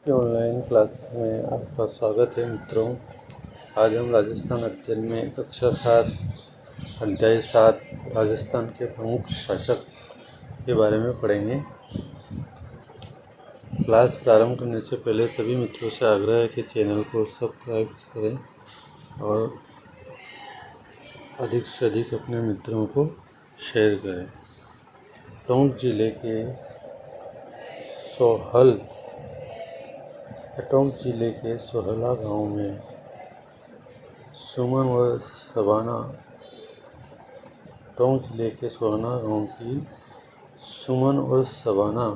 की online class में आपका स्वागत है मित्रों। आज हम राजस्थान अध्ययन में कक्षा 7 अध्याय 7 राजस्थान के प्रमुख शासक के बारे में पढ़ेंगे। क्लास प्रारंभ करने से पहले सभी मित्रों से आग्रह है कि चैनल को सब्सक्राइब करें और अधिक से अधिक अपने मित्रों को शेयर करें। टोंक जिले के सोहला गांव में सुमन व सबाना टोंक जिले के सोहना गांव की सुमन और सबाना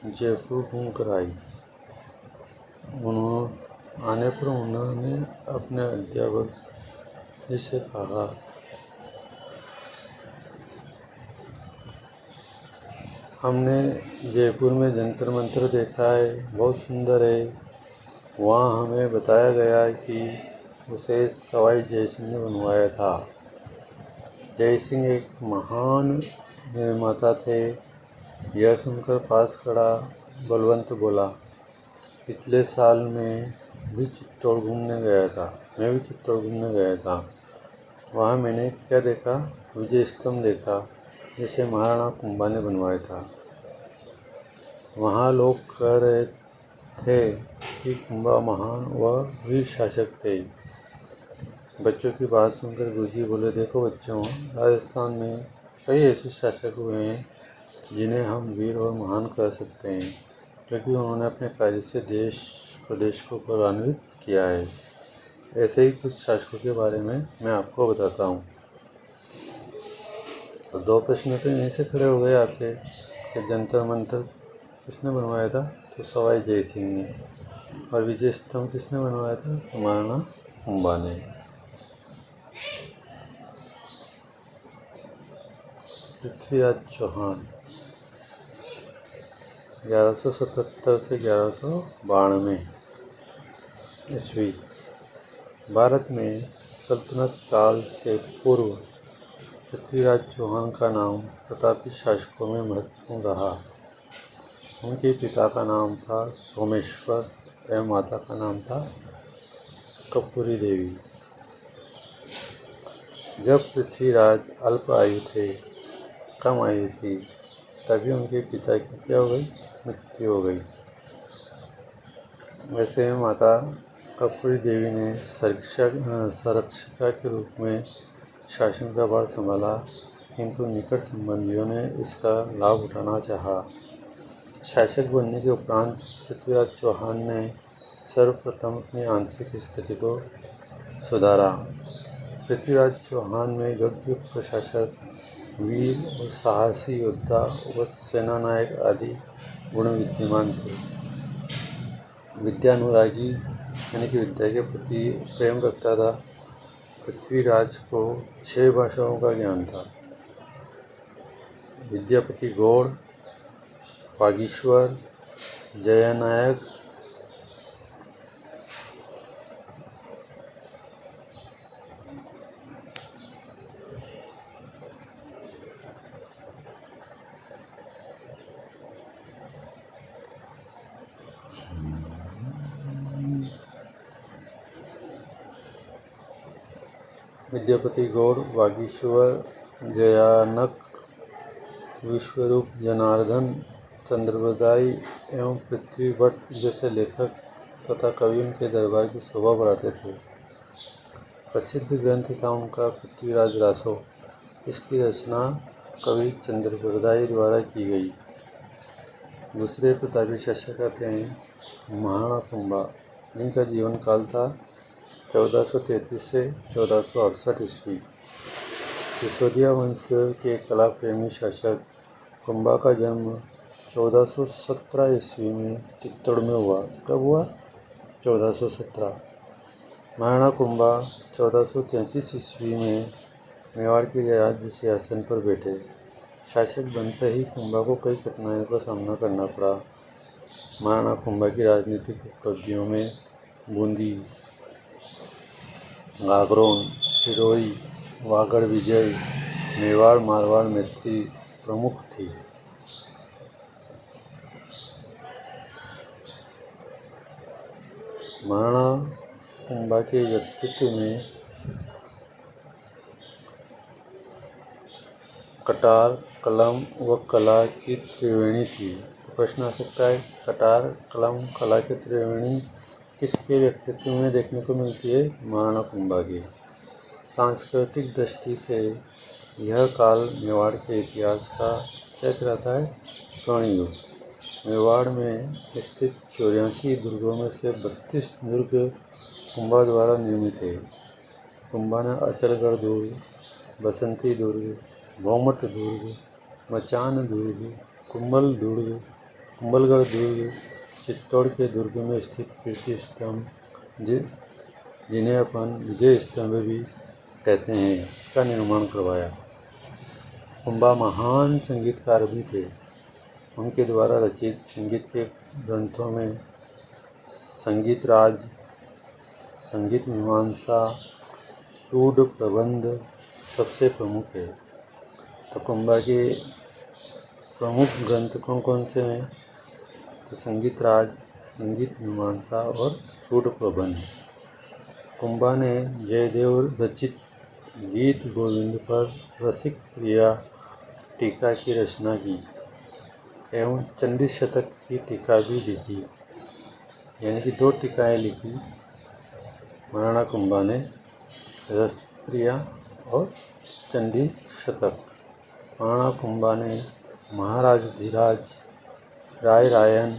जयपुर घूमकर आई। आने पर उन्होंने अपने अध्यापक जी से कहा, हमने जयपुर में जंतर मंतर देखा है, बहुत सुंदर है। वहाँ हमें बताया गया कि उसे सवाई जय सिंह ने बनवाया था। जय सिंह एक महान निर्माता थे। यह सुनकर पास खड़ा बलवंत बोला, पिछले साल मैं भी चित्तौड़ घूमने गया था। वहाँ मैंने क्या देखा? विजय स्तंभ देखा, जिसे महाराणा कुंभा ने बनवाया था। वहाँ लोग कह रहे थे कि कुंभा महान व वीर शासक थे। बच्चों की बात सुनकर गुरुजी बोले, देखो बच्चों, राजस्थान में कई ऐसे शासक हुए हैं जिन्हें हम वीर और महान कह सकते हैं, क्योंकि उन्होंने अपने कार्य से देश प्रदेश को गौरवान्वित किया है। ऐसे ही कुछ शासकों के बारे में मैं आपको बताता हूँ। तो दो प्रश्न तो यहीं से खड़े हो गए आपके कि जंतर मंतर किसने बनवाया था? तो सवाई जय सिंह ने। और विजय स्तंभ किसने बनवाया था? तो महाराणा कुंभा ने। पृथ्वीराज चौहान 1177 से 1192 ईस्वी। भारत में सल्तनत काल से पूर्व पृथ्वीराज चौहान का नाम प्रतापी शासकों में महत्वपूर्ण रहा। उनके पिता का नाम था सोमेश्वर एवं माता का नाम था कर्पूरी देवी। जब पृथ्वीराज अल्प आयु थे, कम आयु थी, तभी उनके पिता की क्या हो गई? मृत्यु हो गई। ऐसे में माता कर्पूरी देवी ने संरक्षिका के रूप में शासन का भार संभाला, किंतु निकट संबंधियों ने इसका लाभ उठाना चाहा। शासक बनने के उपरांत पृथ्वीराज चौहान ने सर्वप्रथम अपनी आंतरिक स्थिति को सुधारा। पृथ्वीराज चौहान में योग्य प्रशासक, वीर और साहसी योद्धा व सेना नायक आदि गुण विद्यमान थे। विद्यानुरागी यानी कि विद्या के प्रति प्रेम रखता था। पृथ्वीराज को 6 भाषाओं का ज्ञान था। विद्यापति गौड़, वागीश्वर, जयानायक, विद्यापति गौड़, वागीश्वर, जयानक, विश्वरूप, जनार्दन, चंद्रबरदाई एवं पृथ्वी भट्ट जैसे लेखक तथा कवि उनके दरबार की शोभा बढ़ाते थे। प्रसिद्ध ग्रंथ था उनका पृथ्वीराज रासो। इसकी रचना कवि चंद्रबरदाई द्वारा की गई। दूसरे प्रतापी शासक आते हैं महाराणा कुंभा, जिनका जीवन काल था 1433 से 1468 ईस्वी। सिसोदिया वंश के कला प्रेमी शासक कुंभा का जन्म 1417 ईस्वी में चित्तौड़ में हुआ। कब हुआ? 1417। महाराणा कुंभा 1433 ईस्वी में मेवाड़ के राज्य सिंहासन पर बैठे। शासक बनते ही कुंभा को कई कठिनाइयों का सामना करना पड़ा। महाराणा कुंभा की राजनीतिक उपलब्धियों में बूंदी, गागरोन, सिरोही, वागड़ विजय, मेवाड़ मारवाड़ मैत्री प्रमुख थी। महाराणा कुंभा के व्यक्तित्व में कटार, कलम व कला की त्रिवेणी थी। तो प्रश्न आ सकता है, कटार, कलम, कला की त्रिवेणी किसके व्यक्तित्व में देखने को मिलती है? महाराणा कुंभा के। सांस्कृतिक दृष्टि से यह काल मेवाड़ के इतिहास का क्या कहलाता है? स्वर्ण युग। मेवाड़ में स्थित 84 दुर्गों में से 32 दुर्ग कुंभा द्वारा निर्मित है। कुंभा ने अचलगढ़ दुर्ग, बसंती दुर्ग, भौमट दुर्ग, मचान दुर्ग, कुंभलगढ़ दुर्ग, चित्तौड़ के दुर्ग में स्थित कीर्ति स्तंभ जिन्हें अपन विजय स्तंभ भी कहते हैं, का निर्माण करवाया। कुंभा महान संगीतकार भी थे। उनके द्वारा रचित संगीत के ग्रंथों में संगीत राज, संगीत मीमांसा, सूड प्रबंध सबसे प्रमुख है। तो कुंभा के प्रमुख ग्रंथ कौन कौन से हैं? तो संगीत राज, संगीत मीमांसा और सूड प्रबंध। कुंभा ने जयदेव रचित गीत गोविंद पर रसिक प्रिया टीका की रचना की एवं चंडी शतक की टीका भी लिखी, यानी कि 2 टीकाएँ लिखी महाराणा कुंभा ने, रसिक प्रिया और चंडी शतक। महाराणा कुंभा ने महाराजाधिराज राय रायन,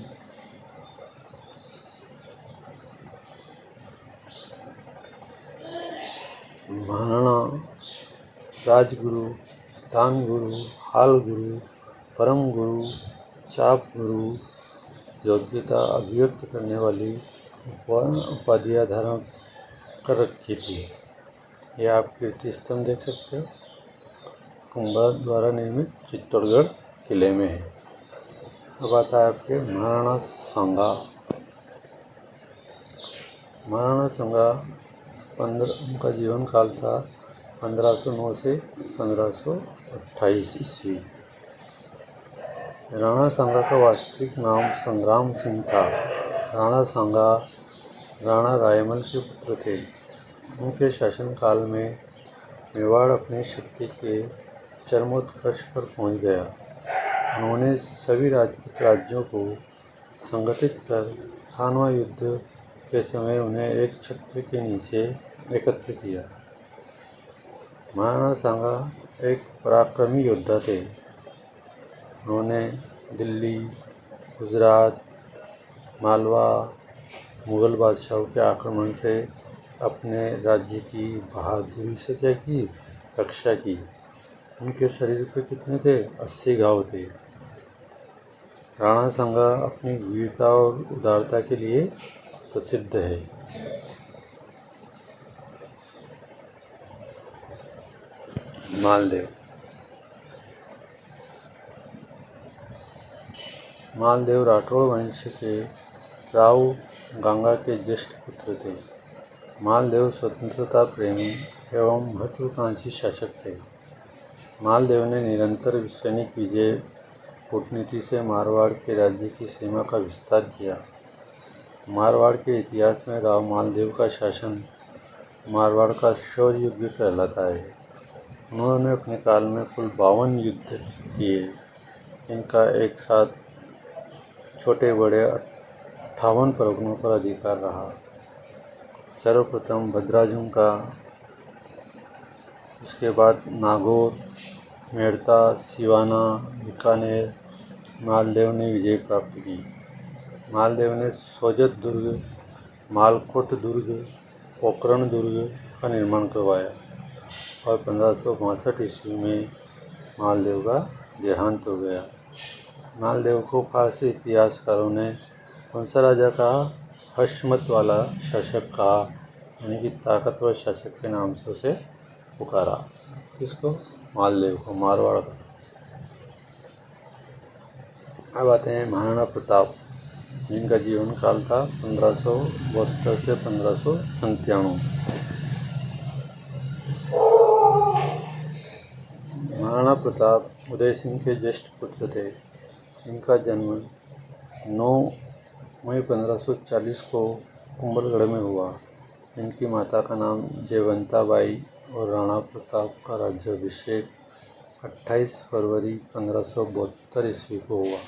महाराणा राजगुरु, दानगुरु, हालगुरु, परम गुरु, चाप गुरु योग्यता अभिव्यक्त करने वाली उपाधियाँ धारण कर रखी थी। ये आप कीर्ति स्तंभ देख सकते हो, कुंभा द्वारा निर्मित चित्तौड़गढ़ किले में है। अब आता है आपके महाराणा सांगा। महाराणा सांगा उनका जीवन काल था 1509 से 1528 ईस्वी। राणा सांगा का वास्तविक नाम संग्राम सिंह था। राणा सांगा राणा रायमल के पुत्र थे। उनके शासनकाल में मेवाड़ अपनी शक्ति के चरमोत्कर्ष पर पहुंच गया। उन्होंने सभी राजपूत राज्यों को संगठित कर खानवा युद्ध के समय उन्हें एक छत्र के नीचे एकत्र किया। महाराणा सांगा एक पराक्रमी योद्धा थे। उन्होंने दिल्ली, गुजरात, मालवा, मुग़ल बादशाहों के आक्रमण से अपने राज्य की बहादुरी से क्या की? रक्षा की। उनके शरीर पे कितने थे? 80 घाव थे। राणा सांगा अपनी वीरता और उदारता के लिए प्रसिद्ध है। मालदेव। मालदेव राठौड़ वंश के राव गंगा के ज्येष्ठ पुत्र थे। मालदेव स्वतंत्रता प्रेमी एवं महत्वाकांक्षी शासक थे। मालदेव ने निरंतर सैनिक विजय कूटनीति से मारवाड़ के राज्य की सीमा का विस्तार किया। मारवाड़ के इतिहास में राव मालदेव का शासन मारवाड़ का शौर्य युग कहलाता है। उन्होंने अपने काल में कुल 52 युद्ध किए। इनका एक साथ छोटे बड़े 58 परगनों पर अधिकार रहा। सर्वप्रथम भद्राजुम का, उसके बाद नागौर, मेड़ता, सिवाना, बीकानेर मालदेव ने विजय प्राप्त की। मालदेव ने सोजत दुर्ग, मालकोट दुर्ग, पोखरण दुर्ग का निर्माण करवाया और 1562 ईस्वी में मालदेव का देहांत हो गया। मालदेव को फारसी इतिहासकारों ने कौन सा राजा कहा? हशमत वाला शासक कहा, यानी कि ताकतवर शासक के नाम से उसे पुकारा। किसको? मालदेव को, मारवाड़ का। अब आते हैं महाराणा प्रताप, जिनका जीवन काल था 1572 से 1597। महाराणा प्रताप उदय सिंह के ज्येष्ठ पुत्र थे। इनका जन्म 9 मई 1540 को कुंभलगढ़ में हुआ। इनकी माता का नाम जयवंता बाई और राणा प्रताप का राज्याभिषेक 28 फरवरी 1572 ईस्वी को हुआ।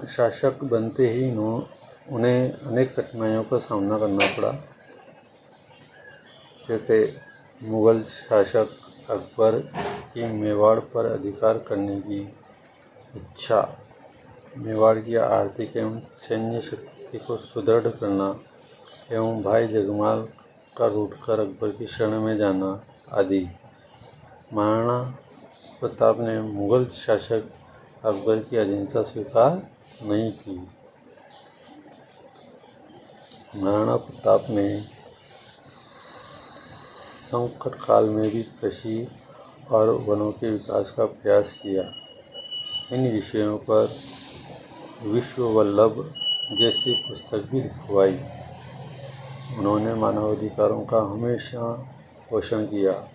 शासक बनते ही उन्हें अनेक कठिनाइयों का सामना करना पड़ा, जैसे मुगल शासक अकबर की मेवाड़ पर अधिकार करने की इच्छा, मेवाड़ की आर्थिक एवं सैन्य शक्ति को सुदृढ़ करना एवं भाई जगमाल का रूठकर अकबर की शरण में जाना आदि। महाराणा प्रताप ने मुगल शासक अकबर की अधीनता स्वीकार नहीं की। महाराणा प्रताप ने संकट काल में भी कृषि और वनों के विकास का प्रयास किया। इन विषयों पर विश्व वल्लभ जैसी पुस्तक भी लिखवाई। उन्होंने मानवाधिकारों का हमेशा पोषण किया।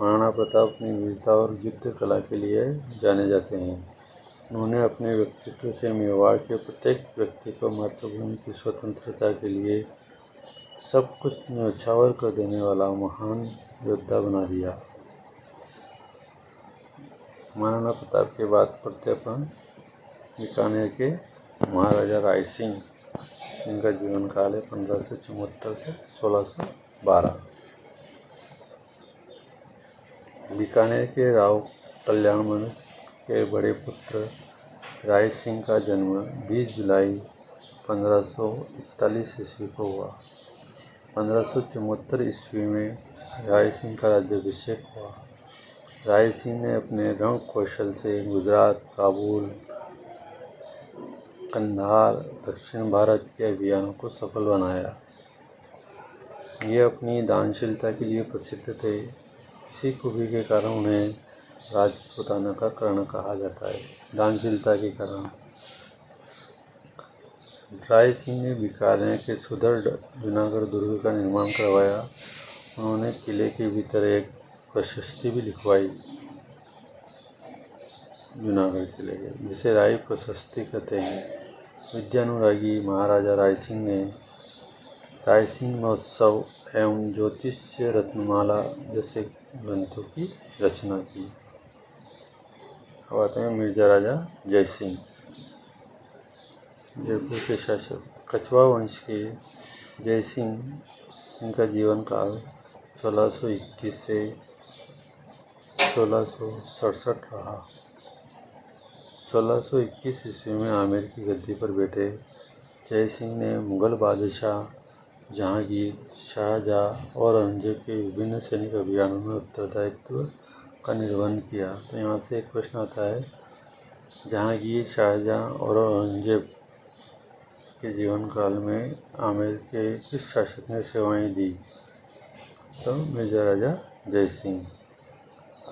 महाराणा प्रताप अपनी वीरता और युद्ध कला के लिए जाने जाते हैं। उन्होंने अपने व्यक्तित्व से मेवाड़ के प्रत्येक व्यक्ति को मातृभूमि की स्वतंत्रता के लिए सब कुछ न्यौछावर कर देने वाला महान योद्धा बना दिया। महाराणा प्रताप के बाद पढ़ते अपन बीकानेर के महाराजा राय सिंह। इनका जीवन काल है 1574 से 1612। बीकानेर के राव कल्याणमल के बड़े पुत्र राय सिंह का जन्म 20 जुलाई 1541 ईस्वी को हुआ। 1574 ईस्वी में राय सिंह का राज्याभिषेक हुआ। राय सिंह ने अपने रण कौशल से गुजरात, काबुल, कंधार, दक्षिण भारत के अभियानों को सफल बनाया। ये अपनी दानशीलता के लिए प्रसिद्ध थे। इसी खूबी के कारण उन्हें राजपूताना का कर्ण कहा जाता है, दानशीलता के कारण। राय सिंह ने बीकानेर के सुदृढ़ जूनागढ़ दुर्ग का निर्माण करवाया। उन्होंने किले के भीतर एक प्रशस्ति भी लिखवाई जूनागढ़ किले के, जिसे राय प्रशस्ति कहते हैं। विद्यानुरागी महाराजा राय सिंह ने राय सिंह महोत्सव एवं ज्योतिष्य रत्नमाला जैसे ग्रंथों की रचना की। अब आते हैं मिर्जा राजा जयसिंह, जयपुर के शासक। कछवाहा वंश के जयसिंह, इनका जीवन काल 1621 से 1667 रहा। 1621 ईस्वी में आमेर की गद्दी पर बैठे जयसिंह ने मुगल बादशाह जहांगीर, शाहजहाँ और औरंगजेब के विभिन्न सैनिक अभियानों में उत्तरदायित्व का निर्वहन किया। तो यहाँ से एक प्रश्न आता है, जहांगीर, शाहजहाँ और औरंगजेब के जीवन काल में आमेर के किस शासक ने सेवाएं दी? तो मिर्जा राजा जयसिंह।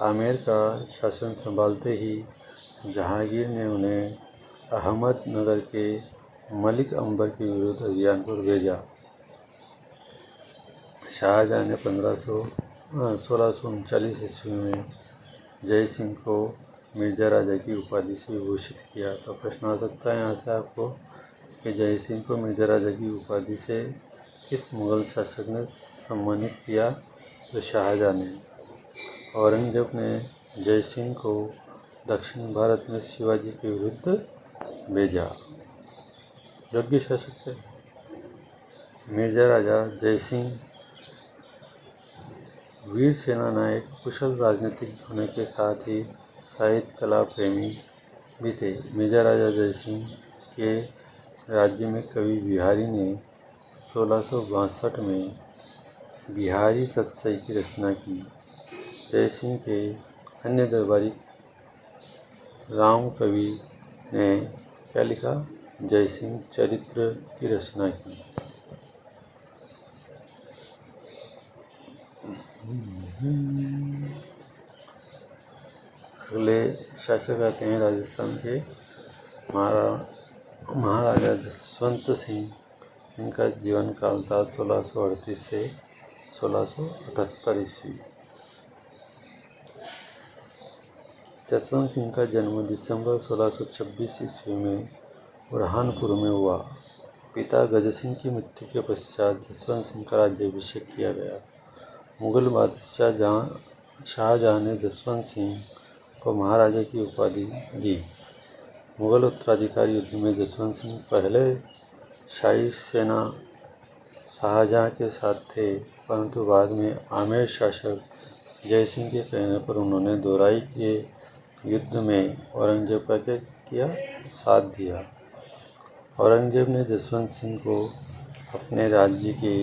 आमेर का शासन संभालते ही जहांगीर ने उन्हें अहमदनगर के मलिक अंबर के विरुद्ध अभियान पर भेजा। शाहजहाँ ने 1639 ईस्वी में जयसिंह को मिर्जा राजा की उपाधि से विभूषित किया। तो प्रश्न आ सकता है यहाँ से आपको कि जयसिंह को मिर्जा राजा की उपाधि से किस मुगल शासक ने सम्मानित किया? तो शाहजहाँ ने। औरंगजेब ने जयसिंह को दक्षिण भारत में शिवाजी के विरुद्ध भेजा। योग्य शासक थे। मिर्जा राजा जयसिंह वीर सेना नायक, कुशल राजनीतिज्ञ होने के साथ ही साहित्य कला प्रेमी भी थे। मिर्जा राजा जयसिंह के राज्य में कवि बिहारी ने 1662 में बिहारी सतसई की रचना की। जयसिंह के अन्य दरबारी राम कवि ने क्या लिखा? जयसिंह चरित्र की रचना की। अगले शासक आते हैं राजस्थान के महाराजा जसवंत सिंह। इनका जीवन काल था 1638 से 1678 ईस्वी। जसवंत सिंह का जन्म दिसंबर 1626 ईस्वी में बुरहानपुर में हुआ। पिता गज सिंह की मृत्यु के पश्चात जसवंत सिंह का राज्याभिषेक किया गया। मुगल बादशाह शाहजहां ने जसवंत सिंह को महाराजा की उपाधि दी। मुगल उत्तराधिकारी युद्ध में जसवंत सिंह पहले शाही सेना शाहजहां के साथ थे, परंतु बाद में आमेर शासक जय सिंह के कहने पर उन्होंने दोराई के युद्ध में औरंगजेब का किया साथ दिया। औरंगजेब ने जसवंत सिंह को अपने राज्य के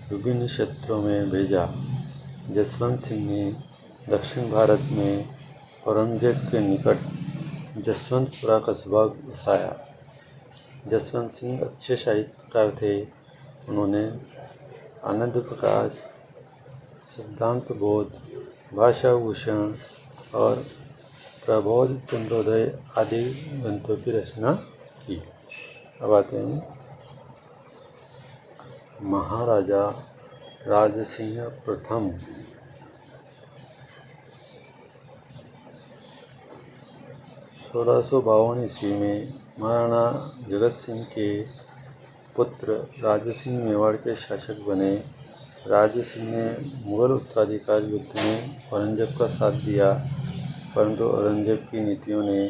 विभिन्न क्षेत्रों में भेजा। जसवंत सिंह ने दक्षिण भारत में औरंगजेब के निकट जसवंतपुरा कस्बा बसाया। जसवंत सिंह अच्छे साहित्यकार थे। उन्होंने आनंद प्रकाश, सिद्धांत बोध, भाषा भूषण और प्रबोध चंद्रोदय आदि ग्रंथों की रचना की। अब आते हैं महाराजा राजसिंह प्रथम। 1652 ईस्वी में महाराणा जगत सिंह के पुत्र राजसिंह मेवाड़ के शासक बने। राजसिंह ने मुगल उत्तराधिकारी युद्ध में औरंगजेब का साथ दिया, परंतु औरंगजेब की नीतियों ने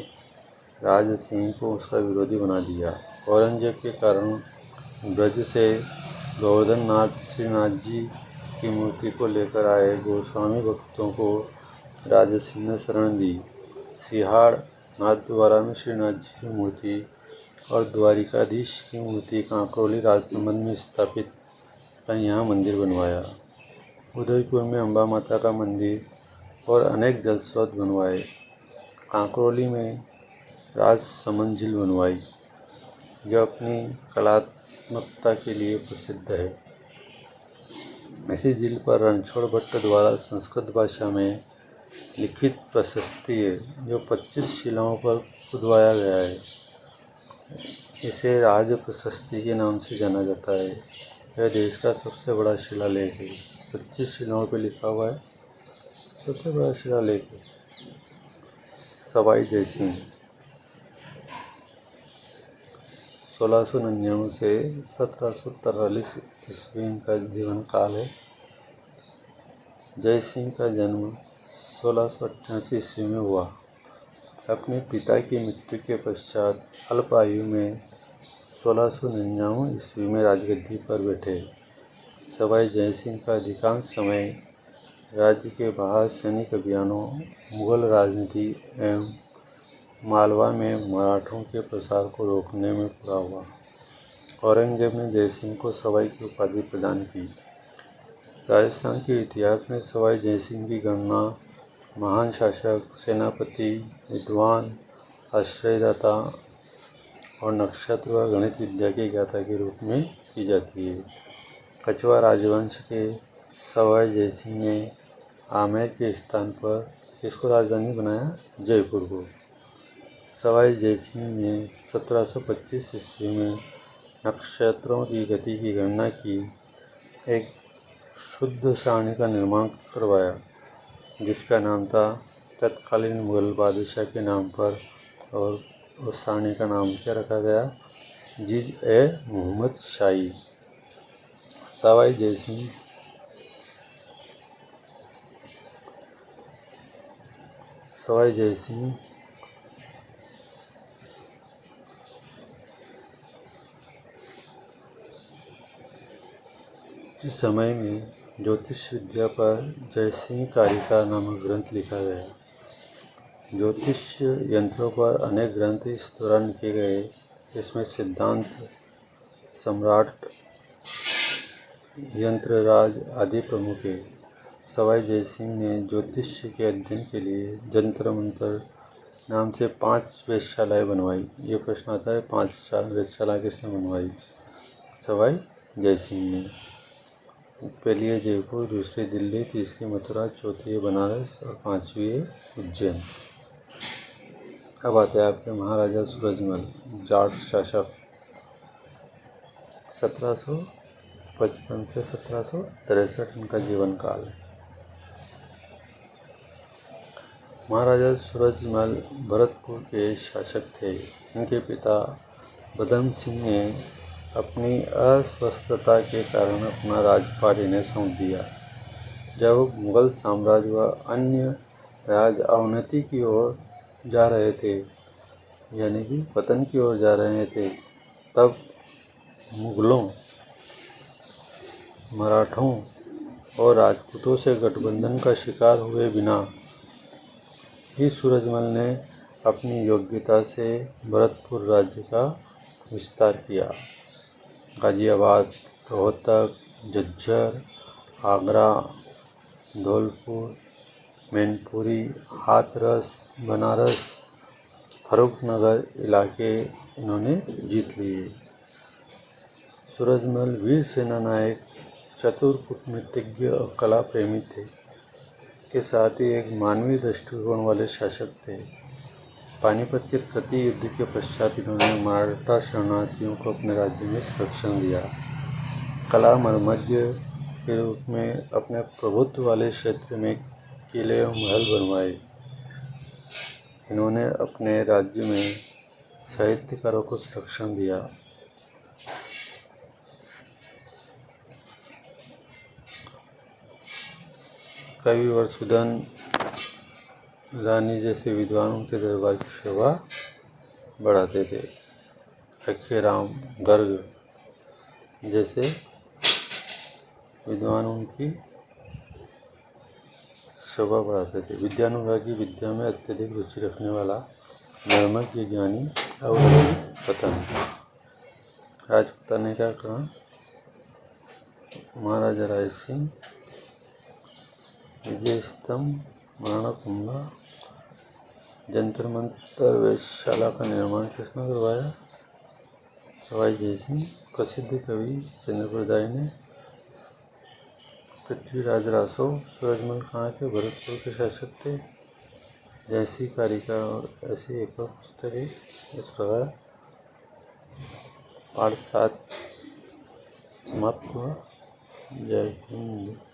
राजसिंह को उसका विरोधी बना दिया। औरंगजेब के कारण ब्रज से गोवर्धन नाथ श्रीनाथ जी की मूर्ति को लेकर आए गोस्वामी भक्तों को राजसिंह ने शरण दी। सिहाड़ नाथद्वारा में श्रीनाथ जी की मूर्ति और द्वारिकाधीश की मूर्ति कांकरोली राजसमंद में स्थापित कर यहाँ मंदिर बनवाया। उदयपुर में अम्बा माता का मंदिर और अनेक जल स्रोत बनवाए। कांकरोली में राजसमंद झील बनवाई, जो अपनी कलात्मकता के लिए प्रसिद्ध है। इसी झील पर रणछोड़ भट्ट द्वारा संस्कृत भाषा में लिखित प्रशस्ति है, जो 25 शिलाओं पर खुदवाया गया है। इसे राज प्रशस्ति के नाम से जाना जाता है। यह देश का सबसे बड़ा शिलालेख है। 25 शिलाओं पर लिखा हुआ है, सबसे बड़ा शिलालेख है। सवाई जयसिंह 1699 से 1743 ईस्वी का जीवन काल है। जय सिंह का जन्म 1688 ईस्वी में हुआ। अपने पिता की मृत्यु के पश्चात अल्प आयु में 1699 ईस्वी में राजगद्दी पर बैठे। सवाई जय सिंह का अधिकांश समय राज्य के बाहर सैनिक अभियानों, मुगल राजनीति एवं मालवा में मराठों के प्रसार को रोकने में पूरा हुआ। औरंगजेब ने जय सिंह को सवाई की उपाधि प्रदान की। राजस्थान के इतिहास में सवाई जय सिंह की गणना महान शासक, सेनापति, विद्वान, आश्रयदाता और नक्षत्र व गणित विद्या के ज्ञाता के रूप में की जाती है। कछवार राजवंश के सवाई जय सिंह ने आमेर के स्थान पर किसको राजधानी बनाया? जयपुर को। सवाई जय सिंह ने 1725 ईस्वी में नक्षत्रों की गति की गणना की एक शुद्ध सारणी का निर्माण करवाया, जिसका नाम था तत्कालीन मुगल बादशाह के नाम पर, और उस सारणी का नाम क्या रखा गया? जिज-ए-मुहम्मद शाही। सवाई जय सिंह के समय में ज्योतिष विद्या पर जयसिंह कारिका नामक ग्रंथ लिखा गया। ज्योतिष यंत्रों पर अनेक ग्रंथ इस दौरान लिखे गए। इसमें सिद्धांत, सम्राट, यंत्रराज आदि प्रमुख है। सवाई जय सिंह ने ज्योतिष के अध्ययन के लिए जंतर मंतर नाम से 5 वेधशालाएँ बनवाई। ये प्रश्न आता है, 5 वेधशाला किसने बनवाई? सवाई जय सिंह ने। पहली है जयपुर, दूसरी दिल्ली, तीसरी मथुरा, चौथी है बनारस और 5वीं है उज्जैन। अब आते हैं आपके महाराजा सूरजमल, जाट शासक, 1755 से 1763 इनका जीवन काल है। महाराजा सूरजमल भरतपुर के शासक थे। इनके पिता बदन सिंह ने अपनी अस्वस्थता के कारण अपना राज्यभार इन्हें सौंप दिया। जब मुगल साम्राज्य व अन्य राज्य अवनति की ओर जा रहे थे, यानी कि पतन की ओर जा रहे थे, तब मुगलों, मराठों और राजपूतों से गठबंधन का शिकार हुए बिना ही सूरजमल ने अपनी योग्यता से भरतपुर राज्य का विस्तार किया। गाजियाबाद, रोहतक, झज्जर, आगरा, धौलपुर, मैनपुरी, हाथरस, बनारस, फर्रुखनगर इलाके इन्होंने जीत लिए। सूरजमल वीर सेना नायक, चतुर कूटनीतिज्ञ और कला प्रेमी थे, के साथ ही एक मानवीय दृष्टिकोण वाले शासक थे। पानीपत के प्रति युद्ध के पश्चात इन्होंने मराठा शरणार्थियों को अपने राज्य में संरक्षण दिया। कला मर्मज्ञ के रूप में अपने प्रभुत्व वाले क्षेत्र में किले और महल बनवाए। इन्होंने अपने राज्य में साहित्यकारों को संरक्षण दिया। कवि वसुधन रानी जैसे विद्वान उनके दरबार की शोभा बढ़ाते थे। अखेराम गर्ग जैसे विद्वान उनकी शोभा बढ़ाते थे। विद्यानुरागी, विद्या में अत्यधिक रुचि रखने वाला, धर्मज्ञ, ज्ञानी और पतन। राजपुताने का क्रम, महाराजा राय सिंह, विजय स्तंभ, महाराणा कुंभा, जंतर मंतर वेधशाला का निर्माण किसने करवाया? सवाई जयसिंह। प्रसिद्ध कवि चंद्रप्रदाय ने। पृथ्वीराज रासो। सूरजमल कहाँ के? भरतपुर के शासक थे। जैसी कारिका और ऐसी एक और पुस्तक है। इस प्रकार पाठ 7 समाप्त हुआ। जय हिंद।